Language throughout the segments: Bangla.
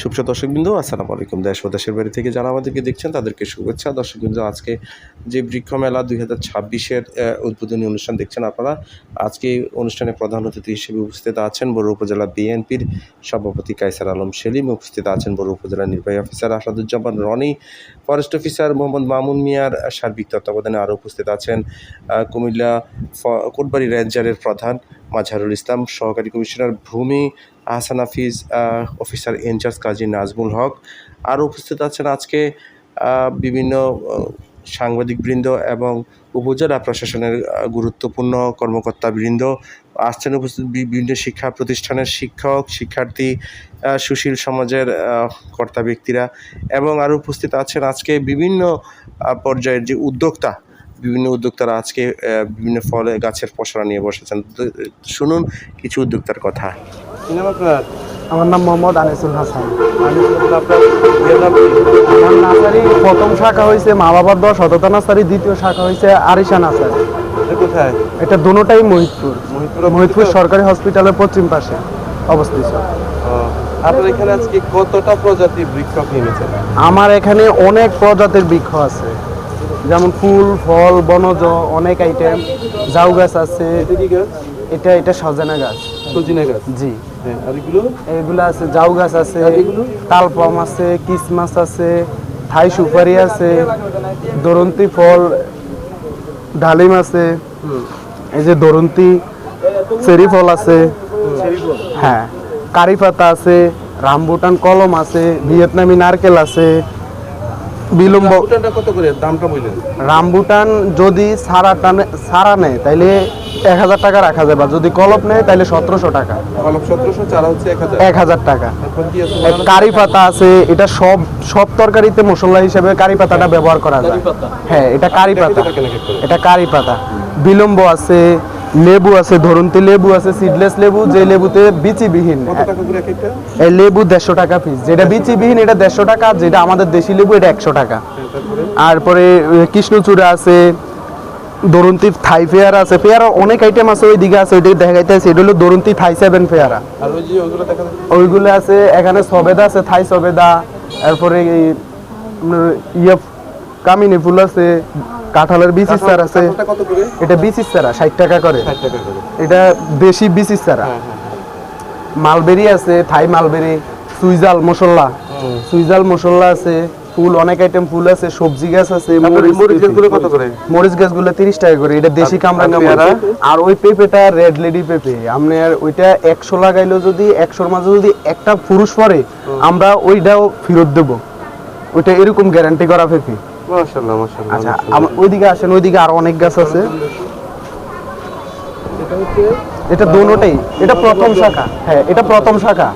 সুপ্রিয় দর্শকবৃন্দ, আসসালামু আলাইকুম। দেশ ও দেশের বাইরে থেকে যারা আমাদেরকে দেখছেন তাদেরকে শুভেচ্ছা। দর্শকবৃন্দ, আজকে যে বৃক্ষ মেলা 2026-এর উদ্বোধনী অনুষ্ঠান দেখছেন আপনারা, আজকে এই অনুষ্ঠানে প্রধান অতিথি হিসেবে উপস্থিত আছেন বড়ুয়া উপজেলা বিএনপির সভাপতি কায়সার আলম সেলিম, উপস্থিত আছেন বড়ুয়া উপজেলা নির্বাহী officer Asaduzzaman Roni, forest officer Mohammad Mamun মিয়ার সার্বিক তত্ত্বাবধানে আরও উপস্থিত আছেন কুমিল্লা কোটবাড়ি রেঞ্জারের প্রধান মাজহারুল ইসলাম, সহকারী কমিশনার ভূমি আহসান হাফিজ, অফিসার ইনচার্জ কাজী নাজমুল হক। আরও উপস্থিত আছেন আজকে বিভিন্ন সাংবাদিকবৃন্দ এবং উপজেলা প্রশাসনের গুরুত্বপূর্ণ কর্মকর্তাবৃন্দ আসছেন। উপস্থিত বিভিন্ন শিক্ষা প্রতিষ্ঠানের শিক্ষক, শিক্ষার্থী, সুশীল সমাজের কর্তা ব্যক্তিরা, এবং আরও উপস্থিত আছেন আজকে বিভিন্ন পর্যায়ের যে বিভিন্ন উদ্যোক্তারা আজকে বিভিন্ন ফলে গাছের পসরা নিয়ে বসেছেন। শুনুন কিছু উদ্যোক্তার কথা। আমার নাম মোহাম্মদ আনিসুল হাসান। আপনার আমার নার্সারি প্রথম শাখা হয়েছে মা বাবার দোয়া সততা নার্সারি, দ্বিতীয় শাখা হয়েছে আরিশা নার্সারি। কোথায়? এটা দুটোটাই মহিতপুর সরকারি হসপিটালের পশ্চিম পাশে অবস্থিত। আপনার এখানে আজকে কতটা প্রজাতির বৃক্ষ কিনেছেন? আমার এখানে অনেক প্রজাতির বৃক্ষ আছে, যেমন ফুল, ফল, বনজ অনেক আইটেম। জাউ গাছ আছে, এটা সজনা গাছ, সজিনা গাছ। জি। আর এগুলো আছে, জাউ গাছ আছে, তালপাম আছে, কিসমাস আছে, থাই সুপারি আছে, দরন্তি ফল, ডালিম আছে, এই যে দরন্তি চেরি ফল আছে, হ্যাঁ, কারি পাতা আছে, রামবুটান কলম আছে, ভিয়েতনামি নারকেল আছে, বিলম্ব। কত করে দামটা বললেন? রামবুটান যদি সারা নেয় তাইলে 1000 টাকা রাখা যাবে, যদি কলপ নেয় তাহলে 1700 টাকা। কলম 1700, চারা হচ্ছে 1000 টাকা। এখন কি আছে? কারি পাতা আছে, এটা সব তরকারিতে মশলা হিসেবে কারি পাতাটা ব্যবহার করা যায়। হ্যাঁ, এটা কারি পাতা, এটা কারি পাতা। বিলম্ব আছে, লেবু আছে, ধরন্তি লেবু আছে, সিডলেস লেবু, যে লেবুতে বিচিবিহীন। কত টাকা করে এক একটা? এই লেবু 150 টাকা পিস, যেটা বিচিবিহীন এটা 150 টাকা, যেটা আমাদের দেশি লেবু এটা 100 টাকা। তারপরে কৃষ্ণচূড়া আছে, দরন্তি থাই পেয়ারা আছে, পেয়ারা অনেক আইটেম আছে, ওই দিকে আছে, ওইটা দেখা যাইতেছে, এটা হলো দরন্তি থাই 7 পেয়ারা। আর ওই যে ওইগুলো দেখা যাচ্ছে, ওইগুলো আছে এখানে, সবেদা আছে, থাই সবেদা, তারপরে কামিনী ফুল আছে, কাঁঠালের বিচির চারা আছে। কত করে? এটা বিচির চারা 60 টাকা করে। 60 টাকা করে। এটা দেশি বিচির চারা। মালবেরি আছে, থাই মালবেরি, সুইজাল মশলা আছে, ফুল অনেক আইটেম ফুল আছে, সবজি গাছ আছে। মরিচ গাছগুলো কত করে? মরিচ গাছগুলো 30 টাকা করে, এটা দেশি কামরাঙ্গা মরিচ। আর ওই পেঁপেটা রেড লেডি পেঁপে, আপনার ওইটা 100 লাগাইলো, যদি 100-র মাঝে যদি একটা পুরুষ পরে আমরা ওইটাও ফেরত দেব, ওইটা এরকম গ্যারান্টি করা পেঁপে। মাশাআল্লাহ মাশাআল্লাহ। আচ্ছা, ওইদিকে আসেন, ওইদিকে আরো অনেক গাছ আছে। এটা দুটোটাই, এটা প্রথম শাখা। হ্যাঁ, এটা প্রথম শাখা,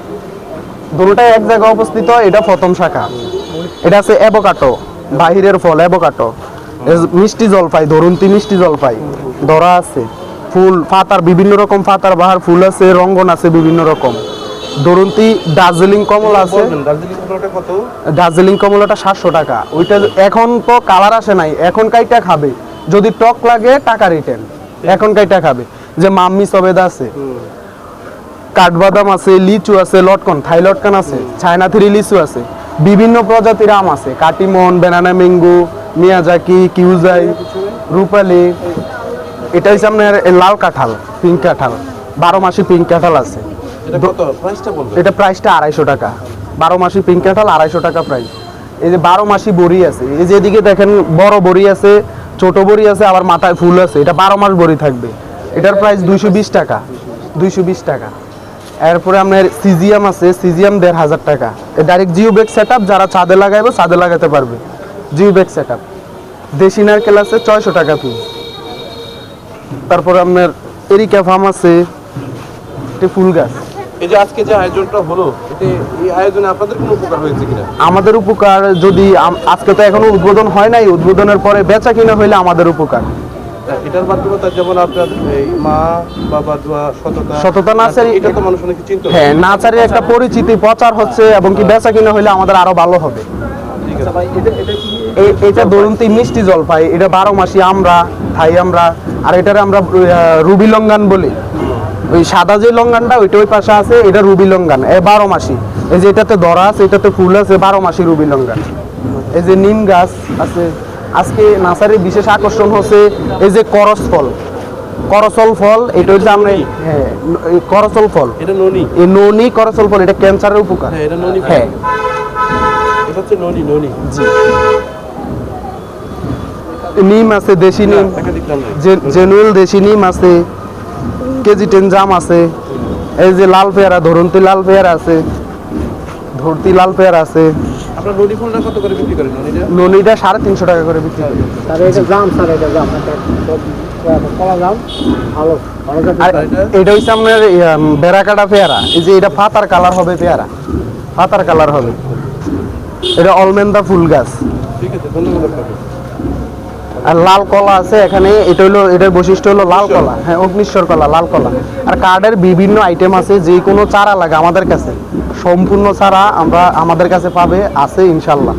দুটোটাই এক জায়গায় অবস্থিত। এটা প্রথম শাখা। এটা আছে অ্যাভোকাডো, বাহিরের ফল অ্যাভোকাডো। মিষ্টি জলপাই, ধরন্তি মিষ্টি জলপাই ধরা আছে। ফুল পাতার বিভিন্ন রকম পাতার বাহার ফুল আছে, রঙ্গন আছে বিভিন্ন রকম। ধরন্তি দার্জিলিং কমলা আছে। দার্জিলিং কমলাটা কত? দার্জিলিং কমলাটা 700 টাকা। ওইটা এখন তো কালার আসে নাই, এখন কাইটা খাবে, যদি টক লাগে টাকা রিটার্ন, এখন কাইটা খাবে। যে মাম্মি সবেদা আছে, কাঠবাদাম আছে, লিচু আছে, লটকন থাই লটকন আছে, চায়না থ্রি লিচু আছে, বিভিন্ন প্রজাতির আম আছে, কাটিমন, ব্যানানা ম্যাঙ্গো, মিয়াজাকি, কিউজাই, রূপালি। এটা হচ্ছে আপনার লাল কাঁঠাল, পিঙ্ক কাঁঠাল, 12 মাসি পিঙ্ক কাঁঠাল আছে। এটা কত প্রাইসটা বলবেন? এটা প্রাইসটা 250 টাকা। 12 মাসি পিঙ্ক কাঁঠাল 250 টাকা প্রাইস। এই যে 12 মাসি বড়ি আছে, এই যে এদিকে দেখেন বড় বড়ি আছে, ছোট বড়ি আছে, আবার মাথায় ফুল আছে, এটা 12 মাস বড়ি থাকবে। এটার প্রাইস 220 টাকা, 220 টাকা। এরপরে আপনার সিজিয়াম আছে, সিজিয়াম 1500 টাকা। Direct geo bag set up, যারা ছাদে লাগাইবে ছাদে লাগাতে পারবে, জিও ব্যাগ সেট আপ। দেশি নারকেল আছে 600 টাকা পিস। তারপরে আপনার এরিকা ফার্ম আছে, এটা ফুল গাছ। এই যে আজকে যে আয়োজনটা হলো, এতে এই আয়োজনে আপনাদের কোনো উপকার হয়েছে কিনা? আমাদের উপকার, যদি আজকে তো এখনো উদ্বোধন হয় নাই, উদ্বোধনের পরে বেচা কিনা হইলে আমাদের উপকার। এটার মাধ্যমে তার যেমন আপনার এই মা বাবা দোয়া সততা নার্সারি, এটা তো মানুষ অনেক চিন্তা। হ্যাঁ, নার্সারির একটা পরিচিতি প্রচার হচ্ছে, এবং কি বেচা কিনা হইলে আমাদের আরো ভালো হবে। ঠিক আছে। এটা দরন্তি মিষ্টি জলপাই, এটা 12 মাসি আমরা, থাই আমরা। আর এটারে আমরা রুবি লঙ্গান বলি। ওই সাদা যে লঙ্গানটা ওইটা ওই পাশে আছে, এটা রুবি লঙ্গান, 12 মাসি। এই যে এটাতে ধরা আছে, এটাতে ফুল আছে, 12 মাসি রুবি লঙ্কা। এই যে নিম গাছ আছে। আজকে নার্সারির বিশেষ আকর্ষণ হচ্ছে এই যে করচল ফল, এটা হচ্ছে আমরা, হ্যাঁ এই করচল ফল, এটা ননি, এই ননি করচল ফল, এটা ক্যান্সারের উপকার। হ্যাঁ এটা ননি, হ্যাঁ এটা হচ্ছে ননি। জি। নিম আছে, দেশি নিম, জেনুয়েল দেশি নিম আছে, কেজি 10 জাম আছে। এই যে লাল পেয়ারা, ধরন্তি লাল পেয়ারা আছে, ধরতি লাল পেয়ারা আছে। আপনার ননি ফুলটা কত করে বিক্রি করেন? ননিটা ননিটা 350 টাকা করে বিক্রি করি। স্যার এটা জাম, স্যার এটা জাম, এটা কলা জাম ভালো ভালো আর এটা হচ্ছে আপনার বেড়াকাটা পেয়ারা। এই যে এটা পাতার কালার হবে, পেয়ারা পাতার কালার হবে। এটা অলমেন্দা ফুল গাছ। ঠিক আছে, ধন্যবাদ আপনাকে। আর লাল কলা আছে এখানে, এটা হলো, এটার বৈশিষ্ট্য হলো লাল কলা, হ্যাঁ অগ্নিশ্বর কলা, লাল কলা। আর কার্ডের বিভিন্ন আইটেম আছে, যে কোনো চারা লাগে আমাদের কাছে, সম্পূর্ণ চারা আমাদের কাছে পাবে, আছে ইনশাল্লাহ।